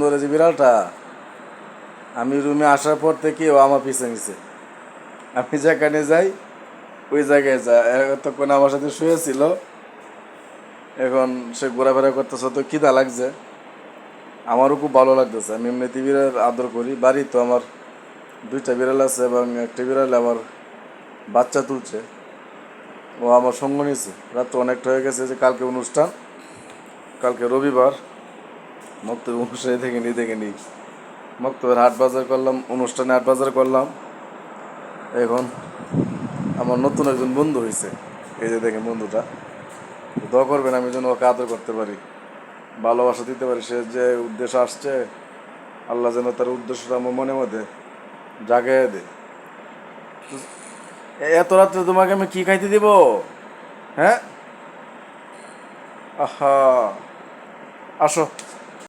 সুন্দর এই যে বিড়ালটা, আমি রুমে আসার পর থেকে ও আমার পিছে নিছে। আমি যেখানে যাই ওই জায়গায় যায়। এতক্ষণ আমার সাথে শুয়েছিল, এখন সে ঘোরাফেরা করতেছে। তো খিদা লাগছে, আমারও খুব ভালো লাগতেছে। আমি এমনিতে বিড়াল আদর করি। বাড়ি তো আমার দুইটা বিড়াল আছে এবং একটা বিড়াল আবার বাচ্চা তুলছে। ও আমার সঙ্গ নিছে। রাত তো অনেকটা হয়ে গেছে, যে কালকে অনুষ্ঠান, কালকে রবিবার। মক্তবের অনুষ্ঠানে দেখে নিই মক্তবের হাট বাজার করলাম, অনুষ্ঠানে হাট বাজার করলাম। এখন আমার নতুন একজন বন্ধু হয়েছে, এই যে দেখেন বন্ধুটা। দোয়া করবেন আমি যেন ওকে আদর করতে পারি, ভালোবাসা দিতে পারি। সে যে উদ্দেশ্য আসছে, আল্লাহ যেন তার উদ্দেশ্যটা আমার মনের মধ্যে জাগাইয়া দে। এত রাত্রে তোমাকে আমি কি খাইতে দিব? হ্যাঁ, আহা, আসো।